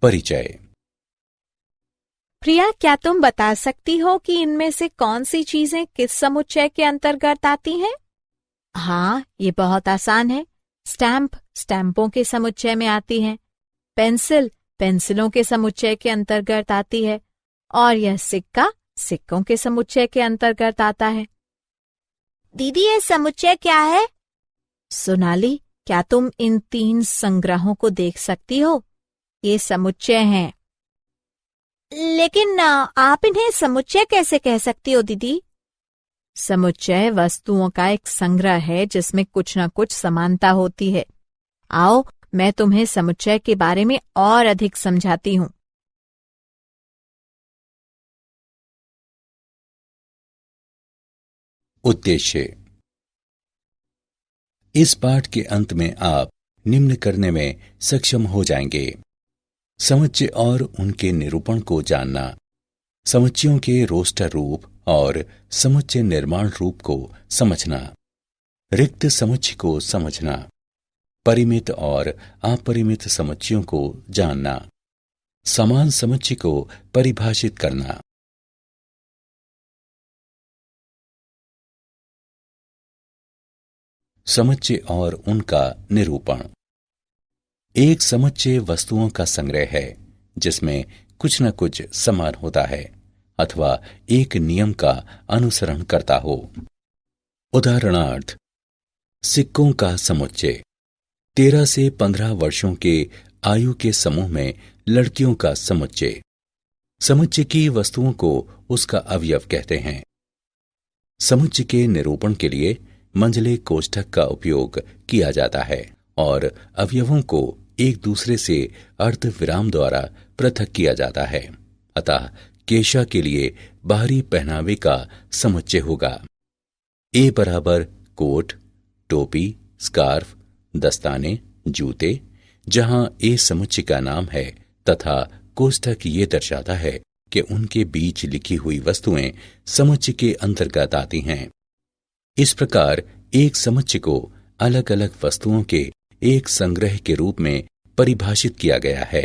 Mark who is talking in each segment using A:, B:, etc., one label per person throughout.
A: परिचय।
B: प्रिया, क्या तुम बता सकती हो कि इनमें से कौन सी चीजें किस समुच्चय के अंतर्गत आती हैं? हाँ, ये बहुत आसान है। स्टैम्प स्टैम्पों के समुच्चय में आती है, पेंसिल पेंसिलों के समुच्चय के अंतर्गत आती है, और यह सिक्का सिक्कों के समुच्चय के अंतर्गत आता है। दीदी, ये समुच्चय क्या है? सोनाली, क्या तुम इन 3 संग्रहों को देख सकती हो? ये समुच्चय हैं। लेकिन आप इन्हें समुच्चय कैसे कह सकती हो दीदी? समुच्चय वस्तुओं का एक संग्रह है जिसमें कुछ न कुछ समानता होती है। आओ, मैं तुम्हें समुच्चय के बारे में और अधिक समझाती हूँ।
A: उद्देश्य। इस पाठ के अंत में आप निम्न करने में सक्षम हो जाएंगे: समुच्चय और उनके निरूपण को जानना, समुच्चयों के रोस्टर रूप और समुच्चय निर्माण रूप को समझना, रिक्त समुच्चय को समझना, परिमित और अपरिमित समुच्चयों को जानना, समान समुच्चय को परिभाषित करना। समुच्चय और उनका निरूपण। एक समुच्चय वस्तुओं का संग्रह है जिसमें कुछ न कुछ समान होता है अथवा एक नियम का अनुसरण करता हो। उदाहरणार्थ, सिक्कों का समुच्चय। 13 से 15 वर्षों के आयु के समूह में लड़कियों का समुच्चय। समुच्चय की वस्तुओं को उसका अवयव कहते हैं। समुच्चय के निरूपण के लिए मंझले कोष्ठक का उपयोग किया जाता है और अवयवों को एक दूसरे से अर्ध विराम द्वारा पृथक किया जाता है। अतः केशा के लिए बाहरी पहनावे का समुच्चय होगा। ए बराबर कोट, टोपी, स्कार्फ, दस्ताने, जूते, जहां ए समुच्चय का नाम है तथा कोष्ठक ये दर्शाता है कि उनके बीच लिखी हुई वस्तुएं समुच्चय के अंतर्गत आती हैं। इस प्रकार एक समुच्चय को अलग अलग वस्तुओं के एक संग्रह के रूप में परिभाषित किया गया है।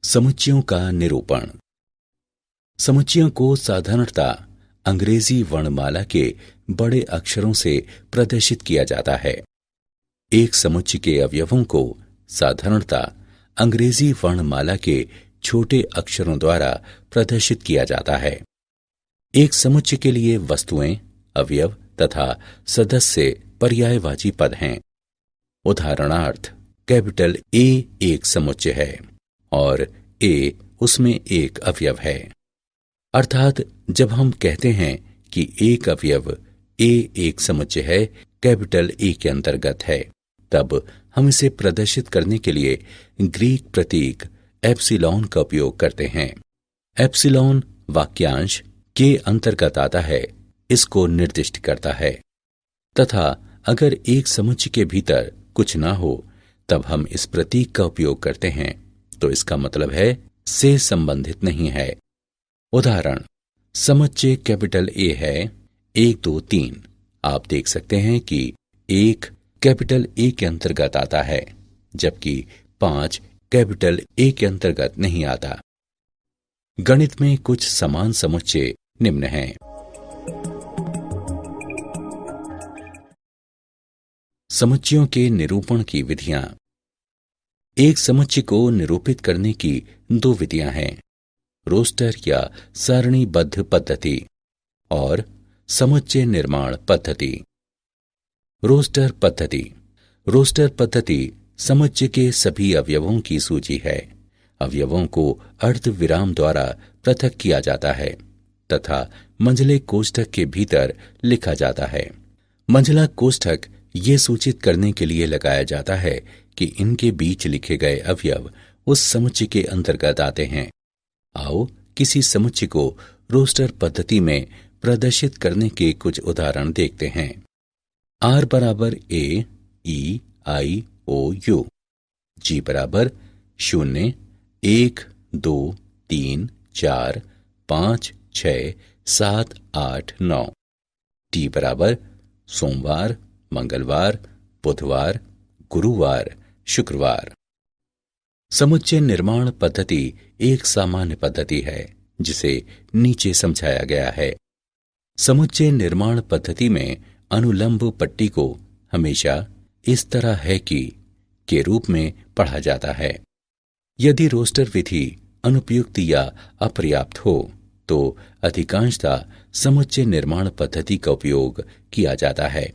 A: समुच्चयों का निरूपण। समुच्चयों को साधारणतः अंग्रेजी वर्णमाला के बड़े अक्षरों से प्रदर्शित किया जाता है। एक समुच्चय के अवयवों को साधारणतः अंग्रेजी वर्णमाला के छोटे अक्षरों द्वारा प्रदर्शित किया जाता है। एक समुच्चय के लिए वस्तुएं, अवयव तथा सदस्य पर्यायवाची पद हैं। उदाहरणार्थ, कैपिटल ए एक समुच्चय है और ए उसमें एक अवयव है। अर्थात जब हम कहते हैं कि एक अवयव ए एक समुच्चय है, कैपिटल ए के अंतर्गत है, तब हम इसे प्रदर्शित करने के लिए ग्रीक प्रतीक एप्सिलॉन का उपयोग करते हैं। एप्सिलॉन वाक्यांश के अंतर्गत आता है, इसको निर्दिष्ट करता है। तथा अगर एक समुच्चय के भीतर कुछ ना हो तब हम इस प्रतीक का उपयोग करते हैं, तो इसका मतलब है से संबंधित नहीं है। उदाहरण, समुच्चय कैपिटल ए है 1 2 3। आप देख सकते हैं कि 1 कैपिटल ए के अंतर्गत आता है जबकि 5 कैपिटल ए के अंतर्गत नहीं आता। गणित में कुछ समान समुच्चय निम्न हैं। समुच्चयों के निरूपण की विधियां। एक समुच्चय को निरूपित करने की 2 विधियां हैं: रोस्टर या सारणीबद्ध पद्धति और समुच्चय निर्माण पद्धति। रोस्टर पद्धति। रोस्टर पद्धति समुच्चय के सभी अवयवों की सूची है। अवयवों को अर्ध विराम द्वारा पृथक किया जाता है तथा मंझले कोष्ठक के भीतर लिखा जाता है। मंझला कोष्ठक ये सूचित करने के लिए लगाया जाता है कि इनके बीच लिखे गए अवयव उस समुच्चय के अंतर्गत आते हैं। आओ किसी समुच्चय को रोस्टर पद्धति में प्रदर्शित करने के कुछ उदाहरण देखते हैं। आर बराबर ए, ई, आई, ओ, यू। जी बराबर 0 1 2 3 4 5 6 7 8 9। टी बराबर सोमवार, मंगलवार, बुधवार, गुरुवार, शुक्रवार। समुच्चय निर्माण पद्धति एक सामान्य पद्धति है जिसे नीचे समझाया गया है। समुच्चय निर्माण पद्धति में अनुलंब पट्टी को हमेशा इस तरह है कि के रूप में पढ़ा जाता है। यदि रोस्टर विधि अनुपयुक्त या अपर्याप्त हो तो अधिकांशतः समुच्चय निर्माण पद्धति का उपयोग किया जाता है।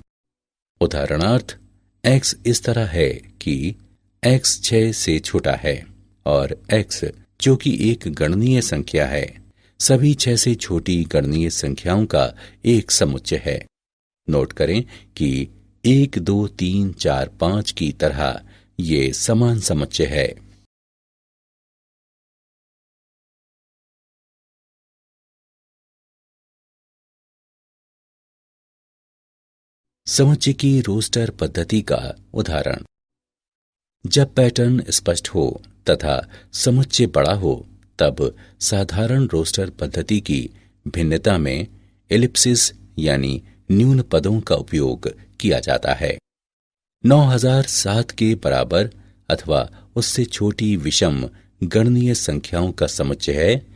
A: उदाहरणार्थ, x इस तरह है कि x 6 से छोटा है और x जो कि एक गणनीय संख्या है सभी 6 से छोटी गणनीय संख्याओं का एक समुच्चय है। नोट करें कि 1, 2, 3, 4, 5 की तरह ये समान समुच्चय है। समुच्चय की रोस्टर पद्धति का उदाहरण। जब पैटर्न स्पष्ट हो तथा समुच्चय बड़ा हो तब साधारण रोस्टर पद्धति की भिन्नता में एलिप्सिस यानी न्यून पदों का उपयोग किया जाता है। 9007 के बराबर अथवा उससे छोटी विषम गणनीय संख्याओं का समुच्चय है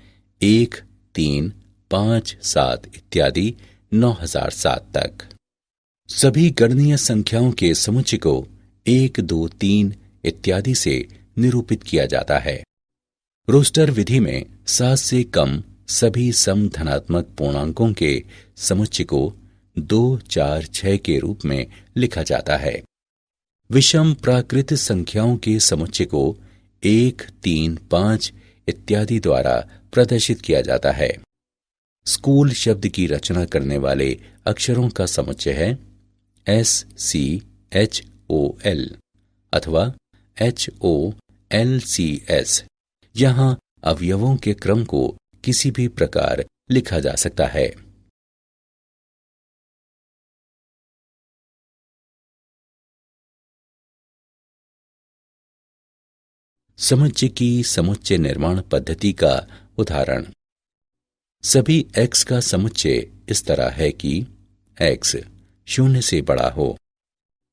A: 1, 3, 5, 7 इत्यादि 9007 तक। सभी गणनीय संख्याओं के समुच्चय को 1, 2, 3 इत्यादि से निरूपित किया जाता है। रोस्टर विधि में 7 से कम सभी सम धनात्मक पूर्णांकों के समुच्चय को 2, 4, 6 के रूप में लिखा जाता है। विषम प्राकृत संख्याओं के समुच्चय को 1, 3, 5 इत्यादि द्वारा प्रदर्शित किया जाता है। स्कूल शब्द की रचना करने वाले अक्षरों का समुच्चय है SCHOL अथवा HOLCS। यहां अवयवों के क्रम को किसी भी प्रकार लिखा जा सकता है। समुच्चय की समुच्चय निर्माण पद्धति का उदाहरण। सभी x का समुच्चय इस तरह है कि x 0 से बड़ा हो।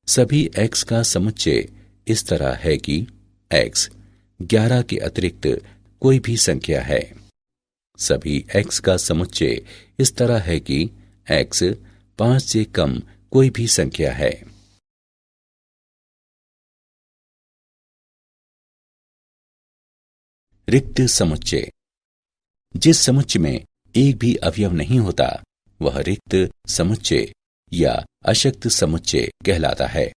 A: सभी x का समुच्चय इस तरह है कि x 11 के अतिरिक्त कोई भी संख्या है। सभी x का समुच्चय इस तरह है कि x 5 से कम कोई भी संख्या है। रिक्त समुच्चय। जिस समुच्चय में एक भी अवयव नहीं होता वह रिक्त समुच्चय या अशक्त समुच्चय कहलाता है।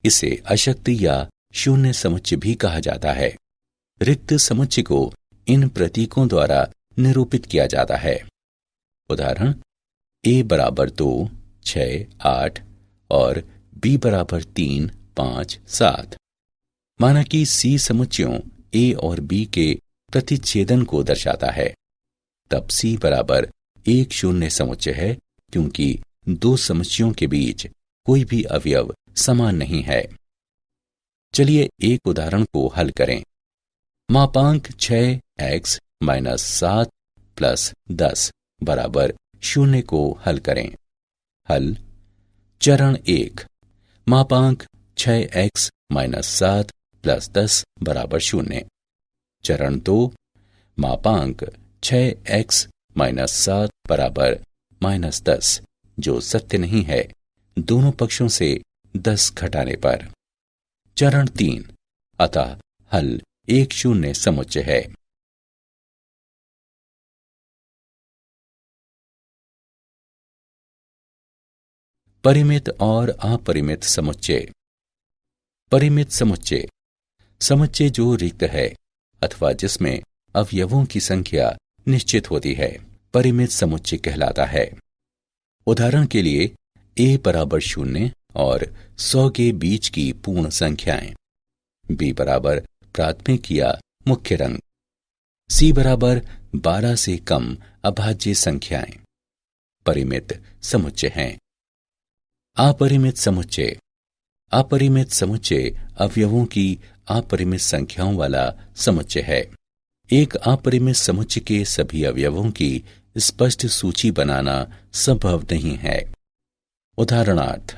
A: इसे अशक्त या शून्य समुच्चय भी कहा जाता है। रिक्त समुच्चय को इन प्रतीकों द्वारा निरूपित किया जाता है। उदाहरण, a बराबर 2, 6, 8 और b बराबर 3, 5, 7। माना कि c समुच्चयों a और b के प्रतिच्छेदन को दर्शाता है, तब c बराबर एक शून्य समुच्चय है क्योंकि दो समुच्चयों के बीच कोई भी अवयव समान नहीं है। चलिए एक उदाहरण को हल करें। मापांक 6x - 7 + 10 बराबर 0 को हल करें। हल। चरण 1, मापांक 6x - 7 + 10 बराबर 0। चरण 2, मापांक 6x - 7 बराबर -10 जो सत्य नहीं है दोनों पक्षों से 10 घटाने पर। चरण 3, अतः हल एक शून्य समुच्चय है। परिमित और अपरिमित समुच्चय। परिमित समुच्चय समुच्चय जो रिक्त है अथवा जिसमें अवयवों की संख्या निश्चित होती है परिमित समुच्चय कहलाता है। उदाहरण के लिए a बराबर 0 और 100 के बीच की पूर्ण संख्याएं, b बराबर प्राथमिक या मुख्य रंग, c बराबर 12 से कम अभाज्य संख्याएं परिमित समुच्चय हैं। अपरिमित समुच्चय। अपरिमित समुच्चय अवयवों की अपरिमित संख्याओं वाला समुच्चय है। एक अपरिमित समुच्चय के सभी अवयवों की स्पष्ट सूची बनाना संभव नहीं है। उदाहरणार्थ,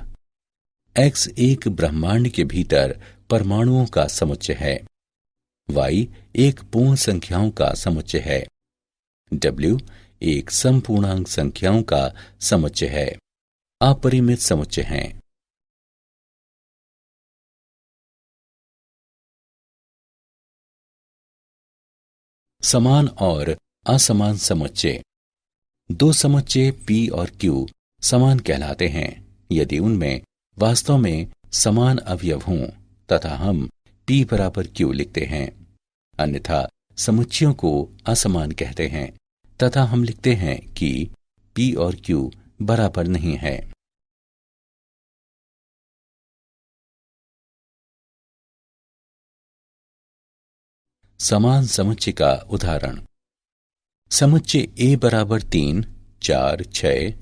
A: X एक ब्रह्मांड के भीतर परमाणुओं का समुच्चय है। Y एक पूर्ण संख्याओं का समुच्चय है। W एक समपूर्णांक संख्याओं का समुच्चय है। अपरिमित समुच्चय हैं। समान और असमान समुच्चय। दो समुच्चय P और Q समान कहलाते हैं यदि उनमें वास्तव में समान अवयव हों तथा हम P बराबर Q लिखते हैं। अन्यथा समुच्चयों को असमान कहते हैं तथा हम लिखते हैं कि P और Q बराबर नहीं है। समान समुच्चय का उदाहरण। समुच्चय A बराबर 3, 4, 6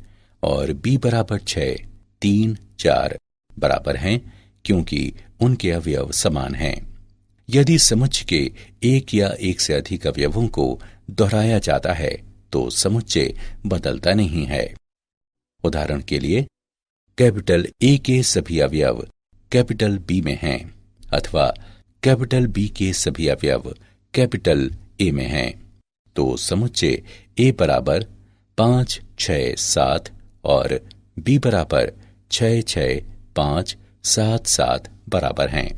A: और B बराबर 6, 3, 4 बराबर हैं क्योंकि उनके अवयव समान हैं। यदि समुच्चय के एक या एक से अधिक अवयवों को दोहराया जाता है तो समुच्चय बदलता नहीं है। उदाहरण के लिए कैपिटल A के सभी अवयव कैपिटल B में हैं अथवा कैपिटल B के सभी अवयव कैपिटल A में हैं तो समुच्चय A बराबर 5, 6, 7 और B बराबर 6, 6, 5, 7, 7 बराबर हैं।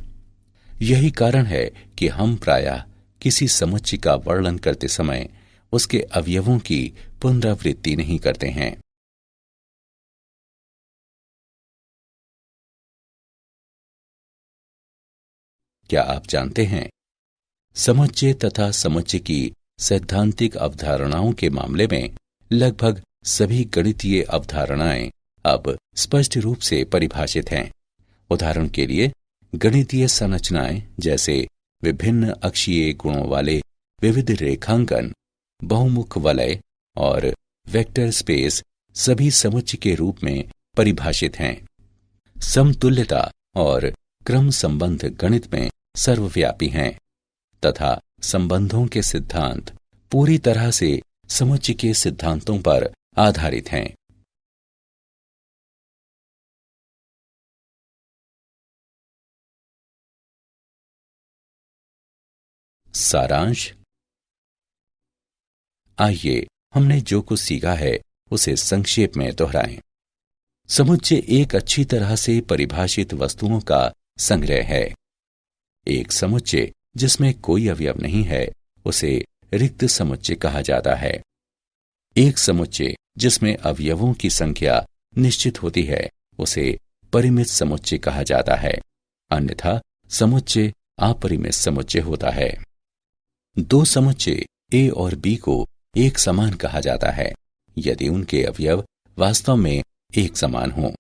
A: यही कारण है कि हम प्रायः किसी समुच्चय का वर्णन करते समय उसके अवयवों की पुनरावृत्ति नहीं करते हैं। क्या आप जानते हैं समुच्चय तथा समुच्चय की सैद्धांतिक अवधारणाओं के मामले में लगभग सभी गणितीय अवधारणाएं अब स्पष्ट रूप से परिभाषित हैं। उदाहरण के लिए गणितीय संरचनाएं जैसे विभिन्न अक्षीय गुणों वाले विविध रेखांकन, बहुमुख वलय और वेक्टर स्पेस सभी समुच्चय के रूप में परिभाषित हैं। समतुल्यता और क्रम संबंध गणित में सर्वव्यापी हैं तथा संबंधों के सिद्धांत पूरी तरह से समुच्चय के सिद्धांतों पर आधारित हैं। सारांश। आइए हमने जो कुछ सीखा है उसे संक्षेप में दोहराएं। समुच्चय एक अच्छी तरह से परिभाषित वस्तुओं का संग्रह है। एक समुच्चय जिसमें कोई अवयव नहीं है उसे रिक्त समुच्चय कहा जाता है। एक समुच्चय जिसमें अवयवों की संख्या निश्चित होती है उसे परिमित समुच्चय कहा जाता है। अन्यथा समुच्चय अपरिमित समुच्चय होता है। दो समुच्चय A और B को एक समान कहा जाता है यदि उनके अवयव वास्तव में एक समान हों।